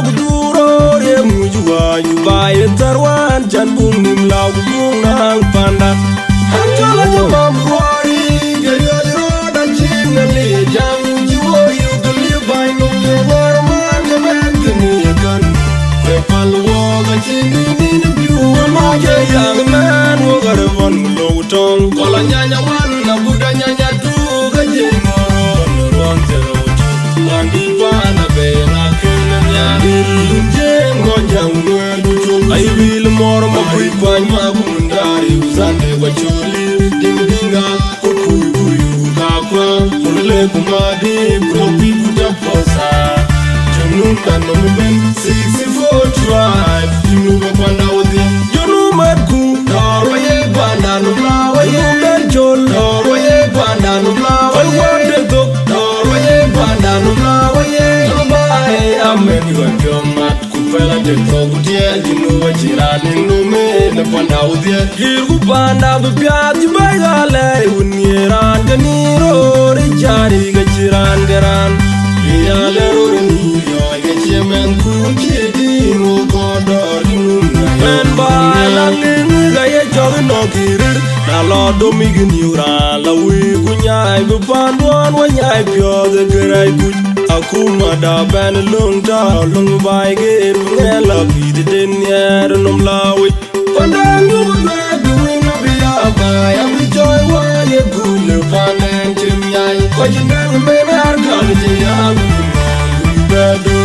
bog duro re mujwa yu bai tarwan jan bung nim law bung nang panda antala jamam wari gari ro dan chin le jam juo yu gli bai no ye war man de men kini kan pe pal wo ga chin ni ni biu ma ye yang man wo gar von lo tong kola nyanya wan na buda nyanya tu ga je ngoro no ron zero andi pana be na kenya je ngo jang no tu ai vil mor mo kui kwan ma bundari uzande wa choli dinga ko kuyu ka kwa le kumadi ko pi buta posa junu kan no ben 64 tribe junu ba kwanda odi junu mat ku daro ye banda no blawa ye ben chol daro ye banda no blawa ye de dok daro ye banda no blawa ye ba amen yo jomat ku pela de to budie junu wa jirani no me ne banda odi girgu banda bu pyat ba gale uniran ganiro ri jari ga jiran garan ya le ro ni yo ga chemen ku chidi mo godor men ba la ni ga ye jog no kirir na lo do mi gniura la wi ku nyai bu pandon wa nyai pyo de grai ku akuma da ben lung da lung bai ge ne la bi de den yer num lawi pandang yu ba du na bi ya ba ya mi joy wa ye gul panen tim nyai ko jinang me nar kan je ya be du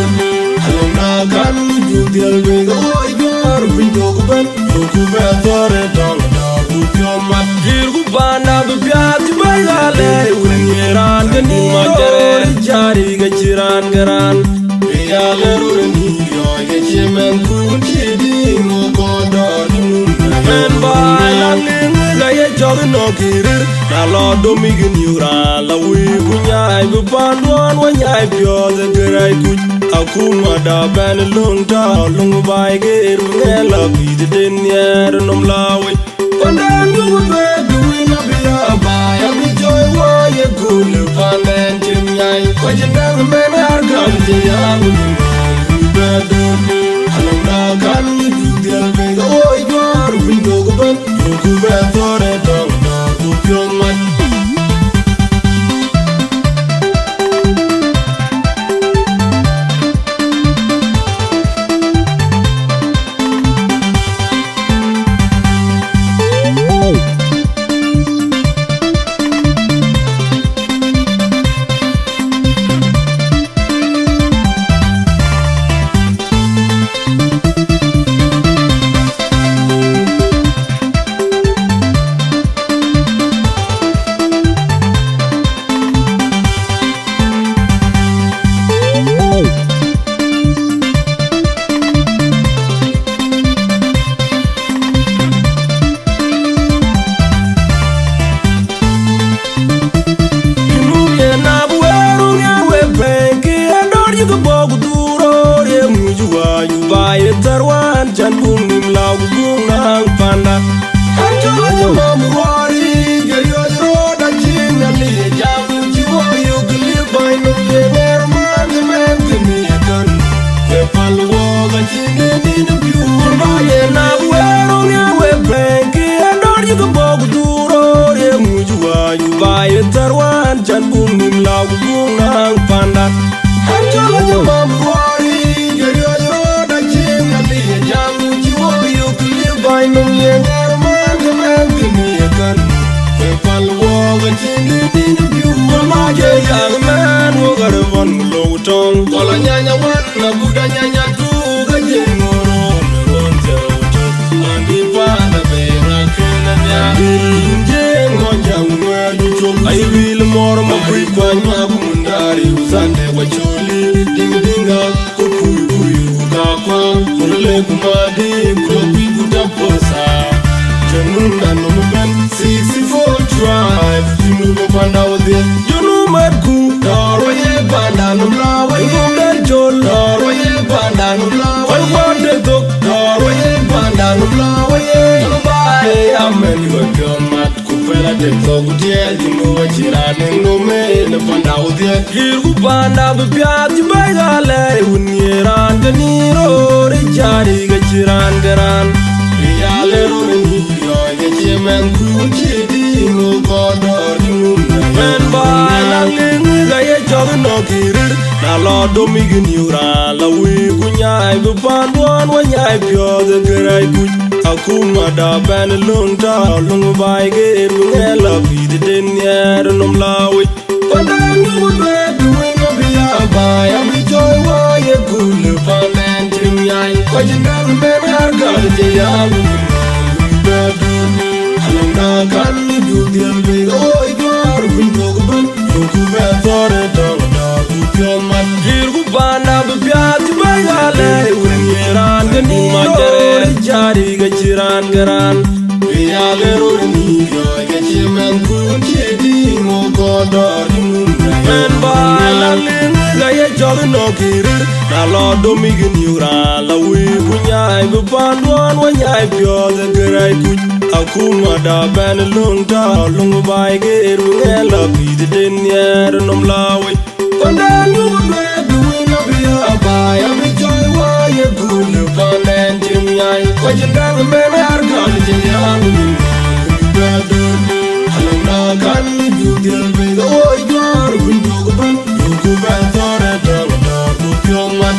halong na kan ju dial be go yor bi do ko ben do ku be tore dong da bu pyo mat gir gu bana bu pyat ba ga le uniran gani ma jare jari ga jiran garan ya le ru ni yo ye chemen ku chidi mo ko do men ba la ni ga ye jog no kirir na lo do mi gniura la wi ku nyai bu pandon wa nyai pyo de grai ku akuma da ben lung da lung bai ge ne la bi de den yer num lawi pandan yu be du na bi ya ba ya mi joy wa ye gul panen tim nyai ko jinang me nar kan je ya be du halong na kan ju dial be go yor bi do go ben do ku be tore dong da du pyo mat tarwan jan bung nim law bung nang panda antala jamam wari gari ro dan chin ali jam jiwo yu gli bai no ye mer man men kini kan pe pal wo ga chin ni no biu ma ye na wero ni we benki ador yu go bog duro re mujwa yu bai tarwan jan bung nim law bung nang panda antala jamam wari gari bai no ye ngar man de men kini kan pe pal wo ga chini ni biu ma ye yang man wo gar von lo tong kola nyanya wan na buda nyanya tu ga je ngoro no ron zero to andi pa na be na kena nya je ngo jang ma du chom ai vil mor ma kui kwan ma bundari uzande wa choli dinga ko kuyu ka kwa le kumadi ko pi buta posa junu no ben 64 tribe junu ba panda odi junu mat ku daro ye banda no blawa ye ben chol daro ye banda no blawa ye de dok daro ye banda no blawa ye ba amen yo jomat ku pela de to budie junu wa jirani no me ne panda odi girgu banda bu pyat ba gale uniran gani men kuchi di mo kodor nyumna men bai langing ga ye jog no kirir na lo do migin yura la wi kunyai bu pandwan wa nyai pyo de gerai ku akuma da ben lung ta lung bai ge ngela bi de den yer nom lawi padan mu be du no bi bai am joy wa ye kul pa men trim yai ko jingal ben har gal je ya Alanga kan du dial be oi gar bin dogban ku be tore dong dar ku pyoman dir ku bana be pyat ba gale uran gani ma jare jari ga chiran garan ya le ro ni yo ga chiman ku ti mo ko dar men ba la ling ga ye jog no kirir na lo do mi gin yura la wi ku nyai be pandwan wa nyai pyo de gerai ku akuma da ben lung ta lung bai ge ngela bi de den yer nom lawi pandan yu be du no bi bai am joy wa ye gul panen tim yai ko jindan ben har gal je ya be du alanga kan du dil be oi gar bin do ban ku be tore dal da ku pyoman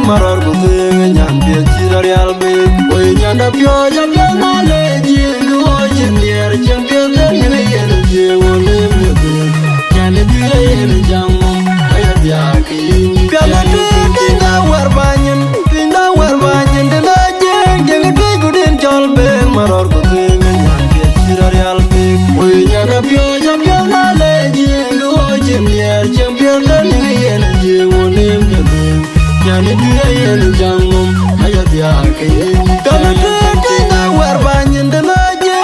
maror ku thing nyan pia chira real be oi nyanda pyo ja pya na le ji lu chen yer chen pya de ni yen je wole me de nyan bi yen jam aya dia ki pya na de pinda war banyen de la je de de ku den chol be maror ku thing nyan pia chira real be oi nyanda pyo ja pya na le ji lu chen yer chen pya de ni yen je wole me de yani duya yen jangum ayat ya kayin kana te na war banyin de la je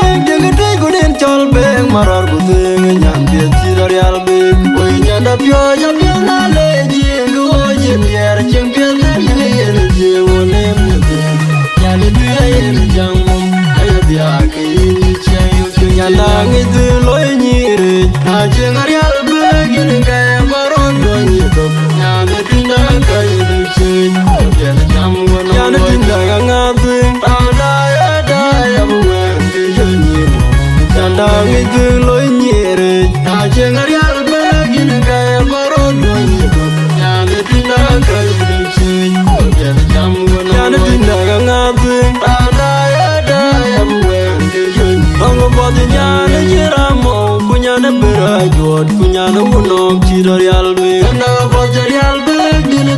de te guden chol be maror ku te nyan de tirar yal be oy nyanda pyo ya pyo na le ji lu yen yer chen pyo de ni yen je wone me de yani duya yen jangum ayat ya kayin chayu nyanda ngi de loy nyire na je ngar yal be gin ga baron do ni to nyanda tinda kayin yana tinda ngadu ana ya da ya buwe joni tanda ngi loy nyere ta jengar yal be gin ga baro do ni yana tinda ka chi yana tinda ngadu ana ya da ya buwe joni ongo bodi yana jiramo kunyana bera jod kunyana uno chiro yal be na bodi yal be din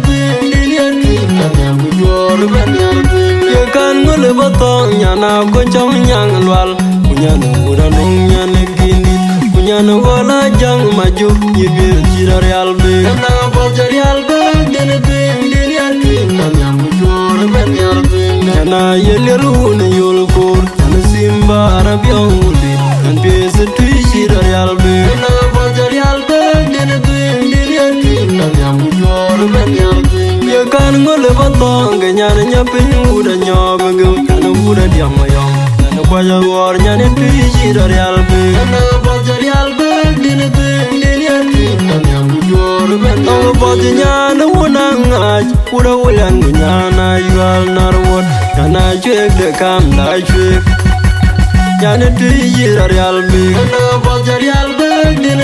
ye kan ngule botong nyana ko chong nyang lwal kunyana ura nong nyana gini Kunyan wala jang maju yibi tira real be na bolja real be den ya tin na nyam jor ben yar be na yeleru ne yol kor na simba arabiuli kan be se tira real be na bolja real be den ya tin na nyam jor ben yar be ye kan ngole batong nyane nyapin uda nyob ngu kan uda diam yom na kwaja war nyane tira real be na bolja real be den ya tin na nyam jor ben yar be bolja nyane wonang uda wulan nyana yual narwot na chek de kam da chek nyane tira real be na bolja real be den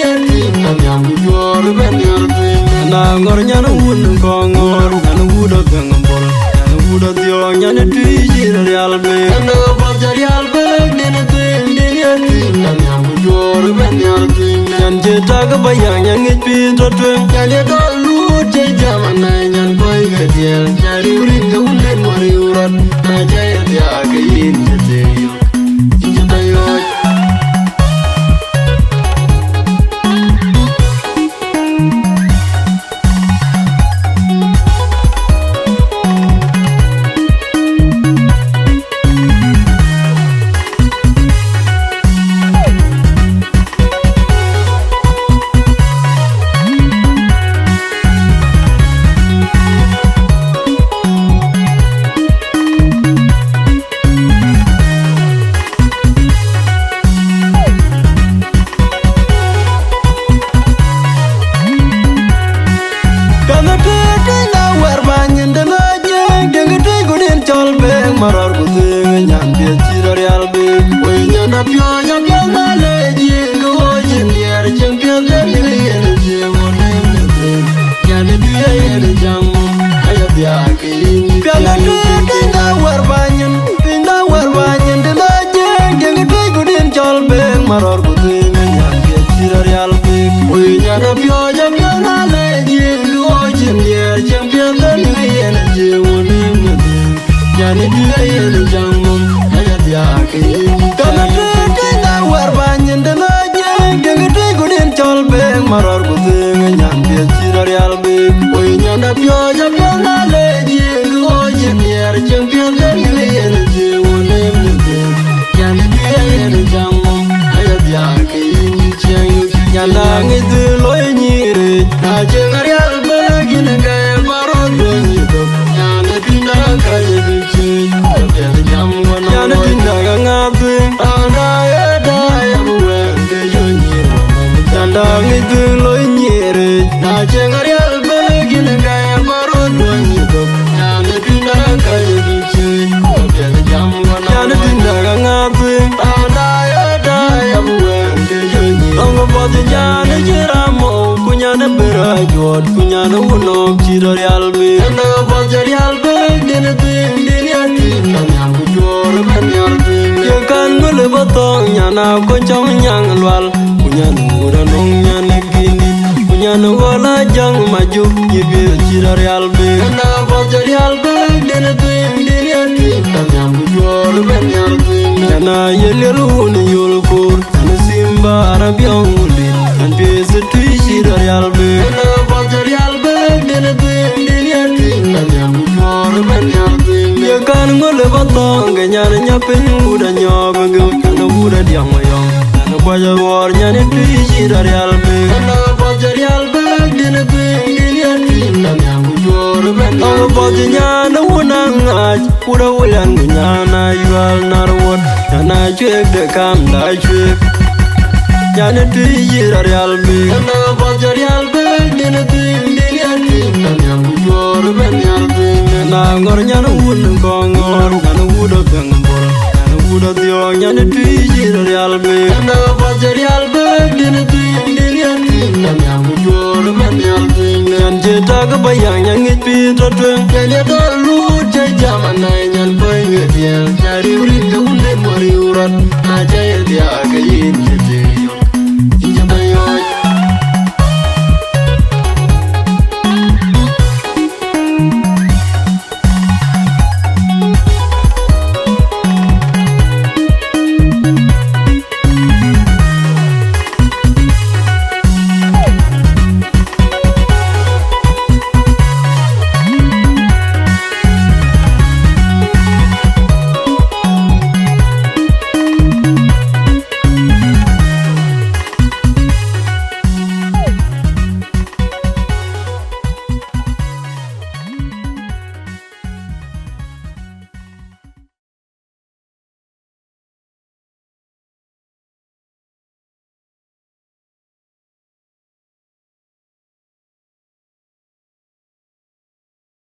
ya tin na nyam jor ben yar be na ngor nyana wun kongor na wuda bengambol na wuda dio nyane tira real be na bolja real be den ya tin na nyam jor ben yar be nyan jeta ga bayang yang pi to twen nyane do lu je jamana nyan boy ga diel nyari urin ga ulen mari urat na jaya dia ga yin je yo inje tayo marar ko te nyan be tira real be we nyana pyo ya pyo na le ji go jin yer chen pyo de ni yen je wone ne te nyan du ye yen jam aya bia ke ni pyo na te na war banyen de la je de te go din chol be marar ko te nyan be tira real be we nyana pyo ya pyo na le ji go jin yer chen pyo de ni yen je wone ne te yani dia yen jamum aya dia ke kana te na war banyen de la je de te gudin chol be marar ko te nyan be tira real be oy nyana pyo ja pyo na le ji go jen yer chen pyo de ni yen je wone me te yani dia yen jamum aya dia ke chen nyana ngi de loy nyire na je real be gin ga maro do ni do nyana dinda ka je nyana dinda ga ngatu ana ya da ya buwe de yoni nyanda ngi de loy nyire na je real be gin ga maro do ni do nyana dinda ka je chi nyana dinda ga ngatu ana ya da ya buwe de yoni ongo bod nyana jiramo kunyana bera jod kunyana uno chiro real be na bod real be den ya tin na nyam jor ben yar be ye kan mele batong nyana ko chong nyang lwal kunyana ura nong nyana gini kunyana wala jang maju yibi chiro real be na bod real be den ya tin na nyam jor ben yar be nyana yeleru ne yol kor na simba arabiuli kan be se tira real be na bod real be den ya tin na nyam jor ben yar be ye kan ngole batong nyane nyapin uda nyob ngu kan uda diam yom na kwaja war nyane tira real be na bod real be den ya tin na nyam jor ben yar be bod nyane wonang uda wulan nyana yual narwot na chek de kam da chek nyane tira real be na bod real be den ya tin na nyam jor ben yar be na ngor nyana wun kongor na wuda bengambol na wuda dio nyane tira real be na bod real be den ya tin na nyam jor ben yar be nyan jeta ga bayang yang pi to twen nyane do lu je jamana nyan boy ge diel nyari urin ga ulen mari urat na jaya dia